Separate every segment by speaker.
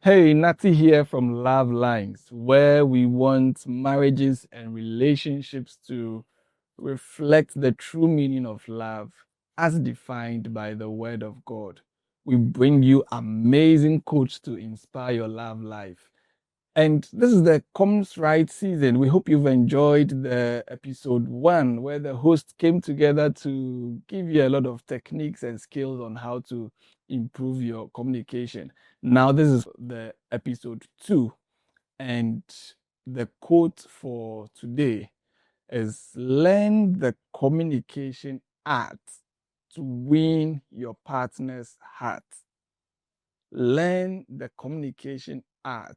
Speaker 1: Hey, Nati here from Love Lines, where we want marriages and relationships to reflect the true meaning of love as defined by the Word of God. We bring you amazing quotes to inspire your love life. And this is the Comes Right season. We hope you've enjoyed the episode one, where the host came together to give you a lot of techniques and skills on how to improve your communication. Now, this is the episode two, and the quote for today is learn the communication art to win your partner's heart. Learn the communication art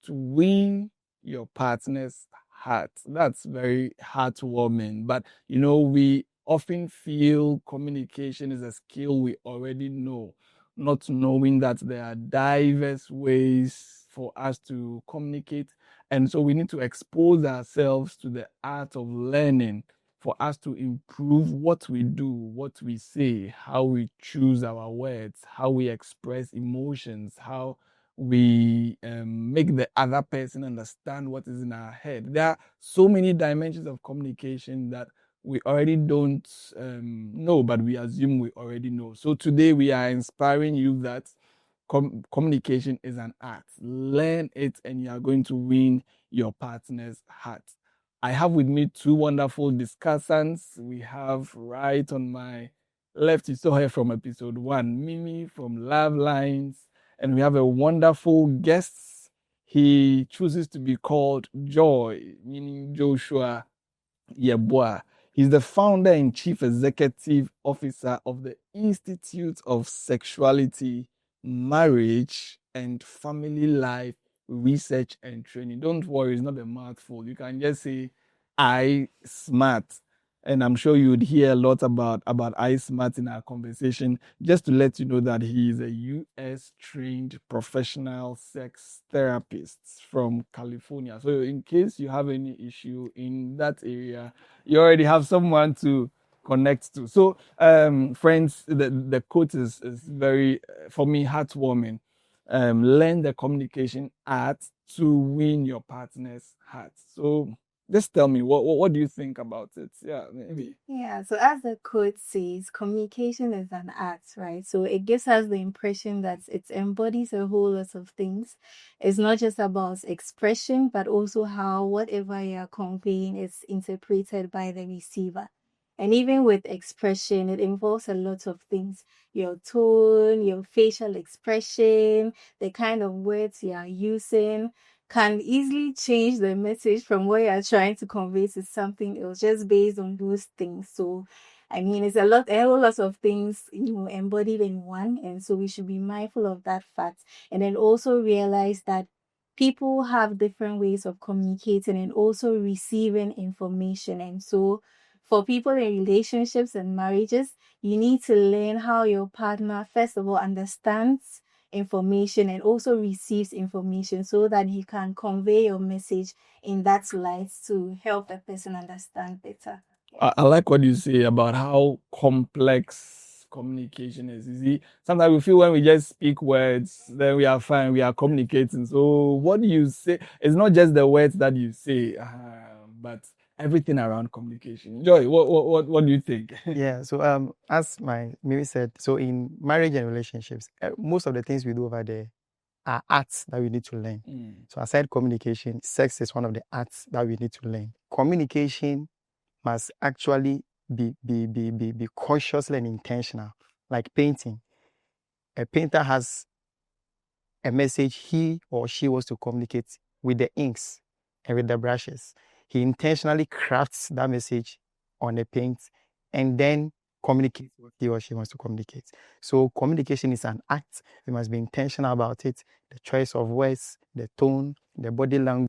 Speaker 1: to win your partner's heart. That's very heartwarming. But we often feel communication is a skill we already know, not knowing that there are diverse ways for us to communicate. And so we need to expose ourselves to the art of learning for us to improve what we do, what we say, how we choose our words, how we express emotions, how we make the other person understand what is in our head. There are so many dimensions of communication that we already don't know, but we assume we already know. So today we are inspiring you that communication is an art. Learn it and you are going to win your partner's heart. I have with me two wonderful discussants. We have right on my left, you saw her from episode one, Mimi from Love Lines. And we have a wonderful guest. He chooses to be called Joy, meaning Joshua Yeboah. He's the founder and chief executive officer of the Institute of Sexuality, Marriage, and Family Life Research and Training. Don't worry, it's not a mouthful. You can just say I SMART. And I'm sure you'd hear a lot about iSmart in our conversation. Just to let you know that he is a US trained professional sex therapist from California. So in case you have any issue in that area, you already have someone to connect to. So friends, the quote is very, for me, heartwarming. Learn the communication art to win your partner's heart. So just tell me, what do you think about it? Yeah, maybe.
Speaker 2: Yeah, so as the quote says, communication is an art, right? So it gives us the impression that it embodies a whole lot of things. It's not just about expression, but also how whatever you're conveying is interpreted by the receiver. And even with expression, it involves a lot of things. Your tone, your facial expression, the kind of words you are using can easily change the message from what you're trying to convey to something else just based on those things. So, I mean, it's a whole lot of things, embodied in one. And so we should be mindful of that fact. And then also realize that people have different ways of communicating and also receiving information. And so for people in relationships and marriages, you need to learn how your partner, first of all, understands information and also receives information so that he can convey your message in that light to help the person understand better.
Speaker 1: I like what you say about how complex communication is. You see, sometimes we feel when we just speak words, then we are fine, we are communicating. So what you say, it's not just the words that you say, but everything around communication. Joy, what do you think?
Speaker 3: Yeah, so as my Mary said, so in marriage and relationships, most of the things we do over there are arts that we need to learn. So aside communication, sex is one of the arts that we need to learn. Communication must actually be consciously and intentional, like painting. A painter has a message he or she wants to communicate with the inks and with the brushes. He intentionally crafts that message on the paint and then communicates what he or she wants to communicate. So communication is an act. We must be intentional about it. The choice of words, the tone, the body language,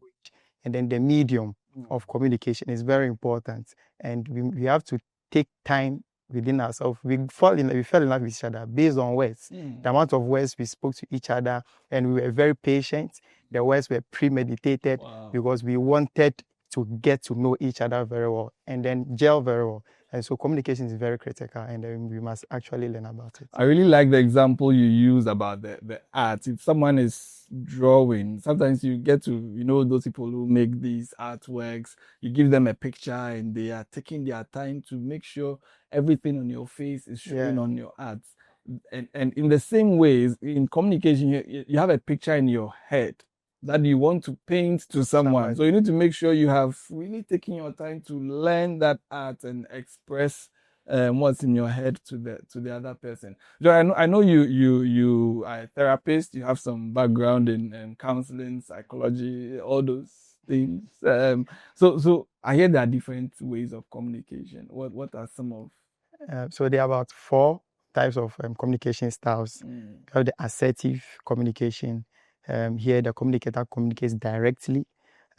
Speaker 3: and then the medium of communication is very important. And we have to take time within ourselves. We fell in love with each other based on words. The amount of words we spoke to each other, and we were very patient. The words were premeditated because we wanted to get to know each other very well and then gel very well. And so communication is very critical, and then we must actually learn about it.
Speaker 1: I really like the example you use about the art. If someone is drawing, sometimes you get to, those people who make these artworks, you give them a picture and they are taking their time to make sure everything on your face is showing on your art. And in the same ways, in communication, you have a picture in your head that you want to paint to someone. So you need to make sure you have really taken your time to learn that art and express what's in your head to the other person. So I know you are a therapist. You have some background in counseling, psychology, all those things. So I hear there are different ways of communication. What are some of?
Speaker 3: So there are about 4 types of communication styles. You have the assertive communication. Here, the communicator communicates directly,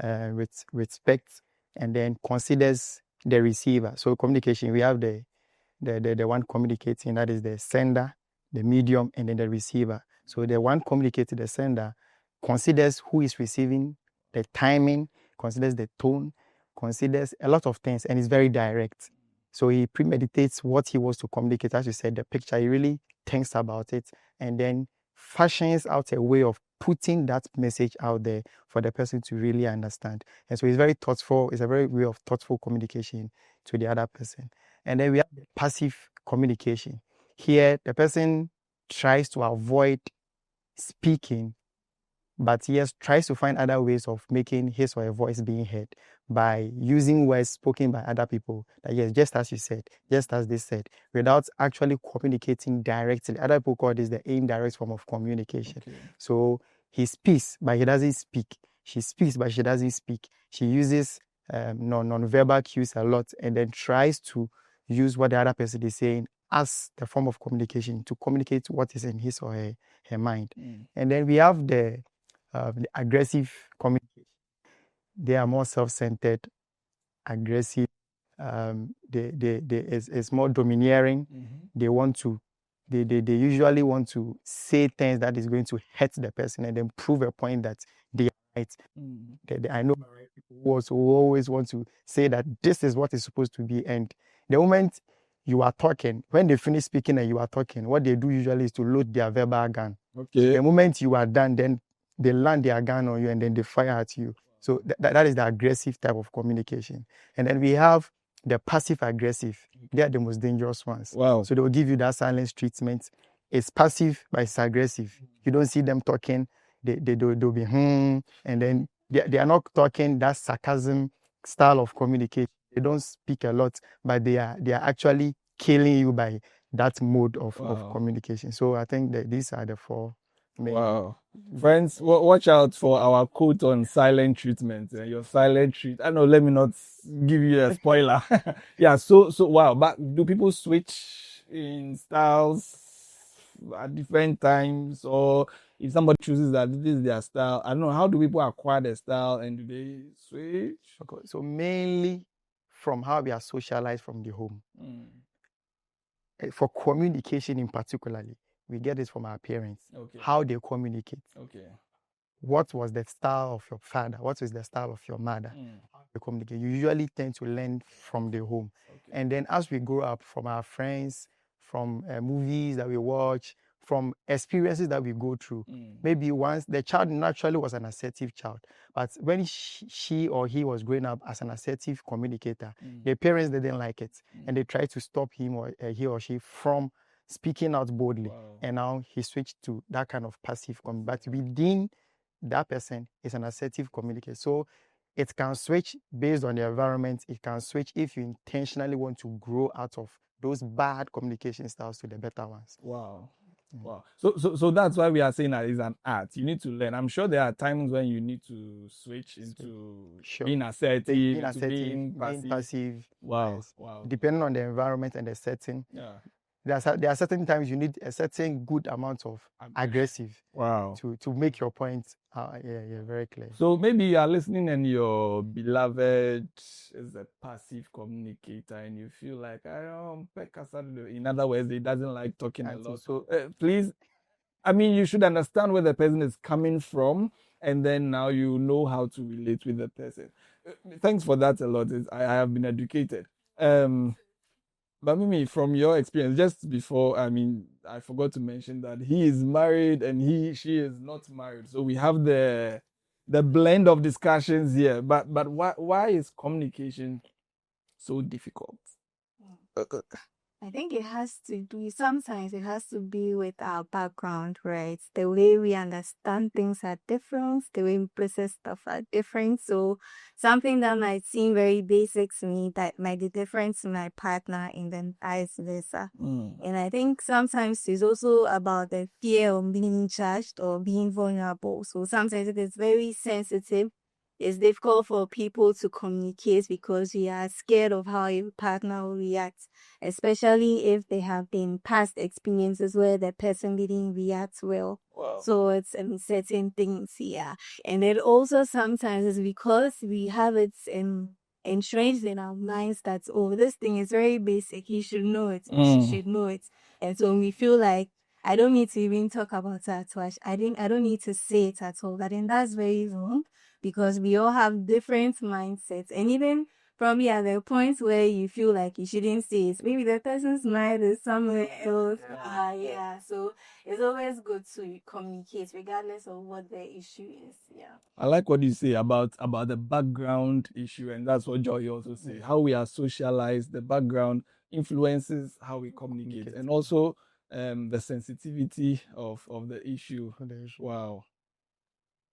Speaker 3: with respect, and then considers the receiver. So communication, we have the one communicating, that is the sender, the medium, and then the receiver. So the one communicating, the sender, considers who is receiving, the timing, considers the tone, considers a lot of things, and is very direct. So he premeditates what he wants to communicate. As you said, the picture, he really thinks about it and then fashions out a way of putting that message out there for the person to really understand. And so he's very thoughtful. It's a very way of thoughtful communication to the other person. And then we have the passive communication. Here, the person tries to avoid speaking, but yes, tries to find other ways of making his or her voice being heard by using words spoken by other people. That yes, just as you said, just as they said, without actually communicating directly. Other people call this the indirect form of communication.
Speaker 1: Okay.
Speaker 3: So he speaks, but he doesn't speak. She speaks, but she doesn't speak. She uses non-verbal cues a lot, and then tries to use what the other person is saying as the form of communication to communicate what is in his or her mind. And then we have the aggressive communication. They are more self-centered, aggressive. It's more domineering. They want to, they usually want to say things that is going to hurt the person and then prove a point that they are right. I know people who always want to say that this is what is supposed to be. And the moment you are talking, when they finish speaking and you are talking, what they do usually is to load their verbal gun.
Speaker 1: Okay.
Speaker 3: So the moment you are done, then they land their gun on you and then they fire at you. So that is the aggressive type of communication. And then we have the passive aggressive. They are the most dangerous ones.
Speaker 1: Wow.
Speaker 3: So they will give you that silence treatment. It's passive, but it's aggressive. You don't see them talking. They'll be and then they are not talking that sarcasm style of communication. They don't speak a lot, but they are actually killing you by that mode of communication. So I think that these are the 4 main.
Speaker 1: Wow. Friends, watch out for our quote on silent treatment. Your silent treat. I know, let me not give you a spoiler. Yeah, so wow. But do people switch in styles at different times? Or if somebody chooses that this is their style, I don't know, how do people acquire their style and do they switch?
Speaker 3: Okay. So mainly from how we are socialized from the home. For communication in particularly, we get it from our parents.
Speaker 1: Okay.
Speaker 3: How they communicate.
Speaker 1: Okay.
Speaker 3: What was the style of your father? What was the style of your mother? How they communicate. You usually tend to learn from the home.
Speaker 1: Okay.
Speaker 3: And then as we grow up, from our friends, from movies that we watch, from experiences that we go through. Maybe once the child naturally was an assertive child, but when she or he was growing up as an assertive communicator, the parents didn't like it, and they tried to stop him or he or she from speaking out boldly.
Speaker 1: Wow.
Speaker 3: And now he switched to that kind of passive communication. But within that person is an assertive communicator. So it can switch based on the environment. It can switch if you intentionally want to grow out of those bad communication styles to the better ones.
Speaker 1: Wow. Wow. So that's why we are saying that it's an art. You need to learn. I'm sure there are times when you need to switch into being assertive, being
Speaker 3: passive.
Speaker 1: Wow.
Speaker 3: Yes.
Speaker 1: Wow.
Speaker 3: Depending on the environment and the setting.
Speaker 1: Yeah.
Speaker 3: There are certain times you need a certain good amount of aggressive.
Speaker 1: Wow.
Speaker 3: To make your point. Very clear.
Speaker 1: So maybe you are listening and your beloved is a passive communicator and you feel like, I don't in other words, he doesn't like talking a lot. So please, I mean, you should understand where the person is coming from, and then now you know how to relate with the person. Thanks for that a lot. I have been educated. But Mimi, from your experience, just before, I mean, I forgot to mention that he is married and she is not married. So we have the blend of discussions here. But why is communication so difficult?
Speaker 2: I think it has to do, sometimes it has to be with our background, right? The way we understand things are different, the way we process stuff are different. So something that might seem very basic to me that might be different to my partner and then vice versa. And I think sometimes it's also about the fear of being judged or being vulnerable. So sometimes it is very sensitive. It's difficult for people to communicate because we are scared of how your partner will react, especially if they have been past experiences where the person didn't react well.
Speaker 1: Wow.
Speaker 2: So it's certain things, yeah. And it also sometimes is because we have it entrenched in our minds that, oh, this thing is very basic. He should know it. She should know it. And so we feel like I don't need to even talk about that much. I don't need to say it at all. But then that's very wrong because we all have different mindsets. And even probably at the points where you feel like you shouldn't say it, maybe the person's mind is somewhere else. Yeah. So it's always good to communicate regardless of what the issue is. Yeah.
Speaker 1: I like what you say about the background issue, and that's what Joy also say. How we are socialized, the background influences how we communicate, and also the sensitivity of the issue. Wow.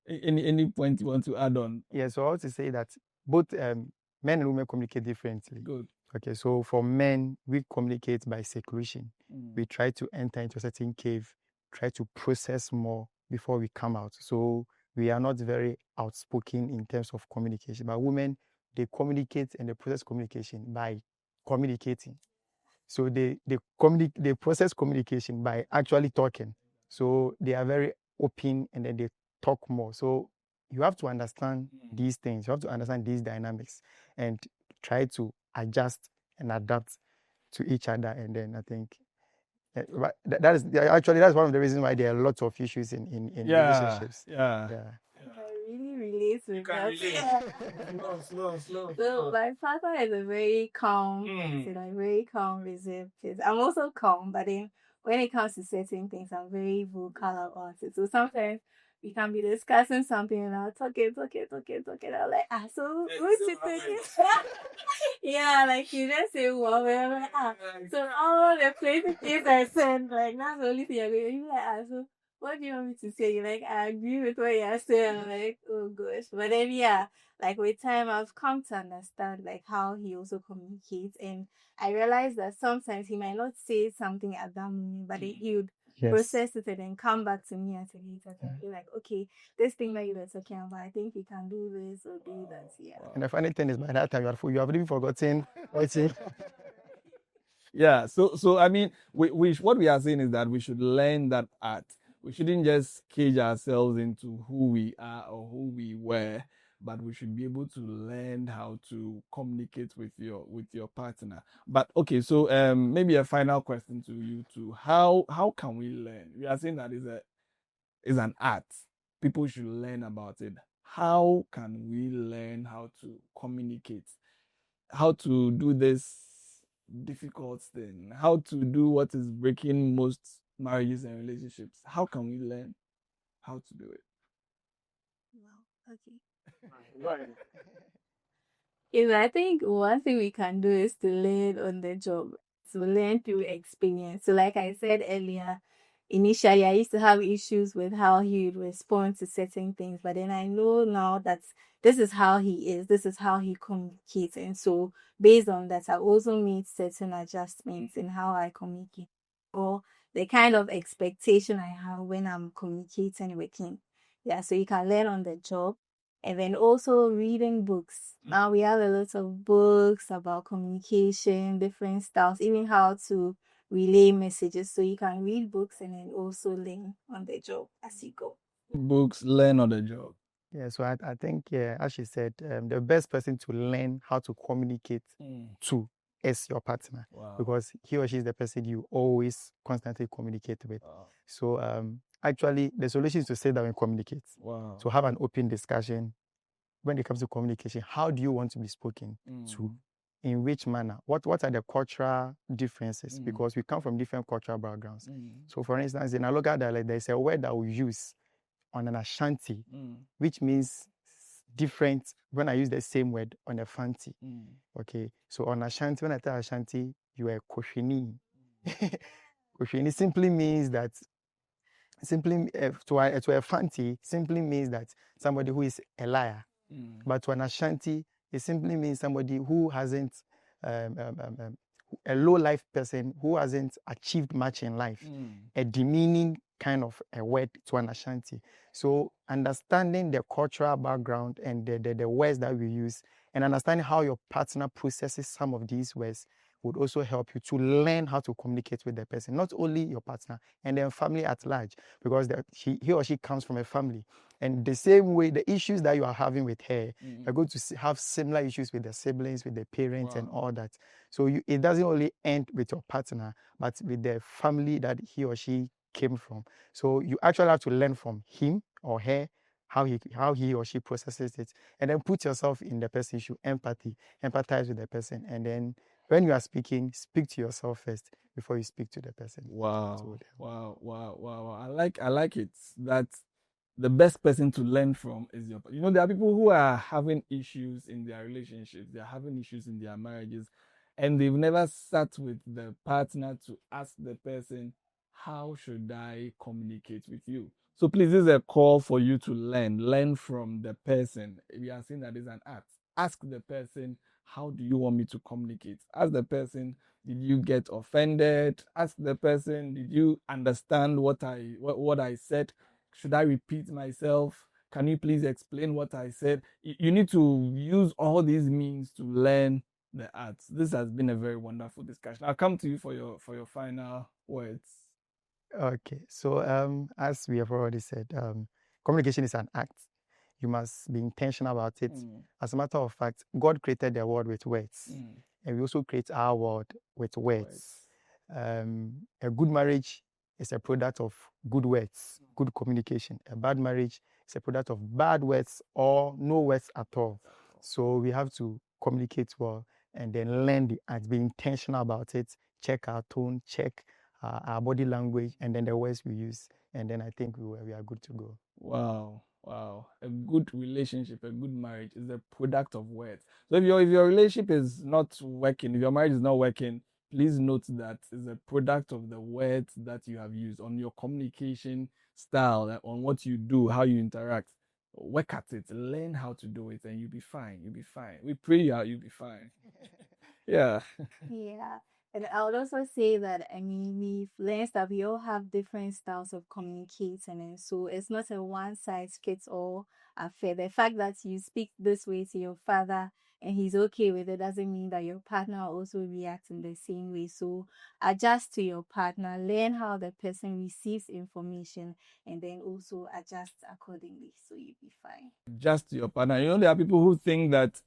Speaker 1: Any point you want to add on?
Speaker 3: Yeah, so I want to say that both men and women communicate differently.
Speaker 1: Good.
Speaker 3: Okay, so for men, we communicate by secretion. We try to enter into a certain cave, try to process more before we come out. So we are not very outspoken in terms of communication. But women, they communicate and they process communication by communicating. So they process communication by actually talking. So they are very open and then they talk more. So you have to understand these things. You have to understand these dynamics and try to adjust and adapt to each other. And then I think that is actually that's one of the reasons why there are lots of issues in relationships.
Speaker 1: Yeah.
Speaker 2: I really relate with that. Slow. So my father is a very calm person, like very calm, reserved person. I'm also calm, but then when it comes to certain things, I'm very vocal about it. So sometimes we can be discussing something and I'll talking. I'm like, so who's it talking? Yeah, like you just say one word, I'm like, So all the places things I said, like that's the only thing you're going to be like, so what do you want me to say? You're like, I agree with what you're saying. I'm like, oh gosh. But then yeah, like with time I've come to understand like how he also communicates, and I realized that sometimes he might not say something at that moment, but he would process it and then come back to me at a later time. Be like, okay, this thing that you were talking about, I think you can do this or do that. Yeah.
Speaker 3: And the funny thing is, by that time, you have already forgotten what's it.
Speaker 1: Yeah. So I mean, we what we are saying is that we should learn that art. We shouldn't just cage ourselves into who we are or who we were, but we should be able to learn how to communicate with your partner. But okay, so maybe a final question to you too. How can we learn? We are saying that is an art. People should learn about it. How can we learn how to communicate? How to do this difficult thing? How to do what is breaking most marriages and relationships? How can we learn how to do it?
Speaker 2: Wow. Okay. Yes, I think one thing we can do is to learn on the job, to learn through experience. So, like I said earlier, initially I used to have issues with how he would respond to certain things, but then I know now that this is how he is, this is how he communicates. And so, based on that, I also made certain adjustments in how I communicate or the kind of expectation I have when I'm communicating with him. Yeah, so you can learn on the job. And then also reading books. Now we have a lot of books about communication, different styles, even how to relay messages. So you can read books and then also learn on the job as you go.
Speaker 1: Books, learn on the job.
Speaker 3: Yeah, so I think, yeah, as she said, the best person to learn how to communicate to is your partner.
Speaker 1: Wow.
Speaker 3: Because he or she is the person you always constantly communicate with. Wow. So actually, the solution is to sit down and communicate.
Speaker 1: Wow.
Speaker 3: So have an open discussion when it comes to communication. How do you want to be spoken to? in which manner? What are the cultural differences? Because we come from different cultural backgrounds. So for instance, in a local dialect, there's a word that we use on an Ashanti, which means different when I use the same word on a Fanti. Okay, so on Ashanti, when I tell Ashanti, you are Koshini. Koshini simply means that, to a Fanti, simply means that somebody who is a liar. But to an Ashanti, it simply means somebody who hasn't, a low life person who hasn't achieved much in life, a demeaning kind of a word to an Ashanti. So understanding the cultural background and the words that we use, and understanding how your partner processes some of these words would also help you to learn how to communicate with the person, not only your partner, and then family at large, because he or she comes from a family. And the same way, the issues that you are having with her, you're going to have similar issues with the siblings, with the parents, and all that. So it doesn't only end with your partner, but with the family that he or she came from. So you actually have to learn from him or her how he or she processes it, and then put yourself in the person's shoe, empathize with the person, and then when you are speaking, speak to yourself first before you speak to the person.
Speaker 1: Wow. I like it. That the best person to learn from is your. There are people who are having issues in their relationships. They are having issues in their marriages, and they've never sat with the partner to ask the person, how should I communicate with you? So please, this is a call for you to learn from the person. We are saying that is an art. Ask the person, how do you want me to communicate? Ask the person, did you get offended? Ask the person, did you understand what I said? Should I repeat myself? Can you please explain what I said? You need to use all these means to learn the arts. This has been a very wonderful discussion. I'll come to you for your final words.
Speaker 3: Okay, so as we have already said, communication is an act. You must be intentional about it. As a matter of fact, God created the world with words, and we also create our world with words. A good marriage is a product of good words, good communication. A bad marriage is a product of bad words or no words at all. So we have to communicate well and then learn the act, be intentional about it, check our tone, check our body language, and then the words we use. And then I think we are good to go.
Speaker 1: Wow. A good relationship, a good marriage is a product of words. So if your relationship is not working, if your marriage is not working, please note that it's a product of the words that you have used, on your communication style, on what you do, how you interact. Work at it, learn how to do it, and you'll be fine. We pray you'll be fine. Yeah.
Speaker 2: Yeah. And I would also say that, I mean, we've learned that we all have different styles of communicating. And so it's not a one size fits all affair. The fact that you speak this way to your father and he's okay with it doesn't mean that your partner also reacts in the same way. So adjust to your partner, learn how the person receives information, and then also adjust accordingly. So you'll be fine.
Speaker 1: Just to your partner. There are people who think that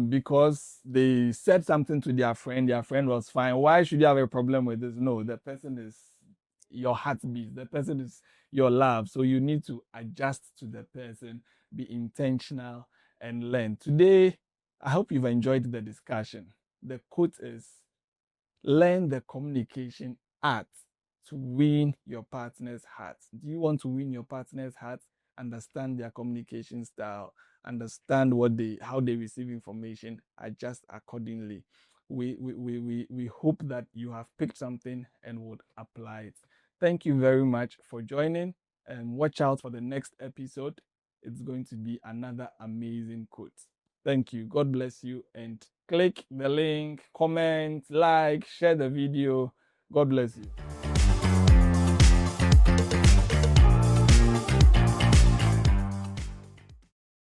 Speaker 1: because they said something to their friend was fine. Why should you have a problem with this? No, the person is your heartbeat. The person is your love. So you need to adjust to the person, be intentional, and learn. Today, I hope you've enjoyed the discussion. The quote is, learn the communication art to win your partner's heart. Do you want to win your partner's heart? Understand their communication style, understand how they receive information, adjust accordingly. We hope that you have picked something and would apply it. Thank you very much for joining, and watch out for the next episode. It's going to be another amazing quote. Thank you. God bless you, and click the link, comment, like, share the video. God bless you.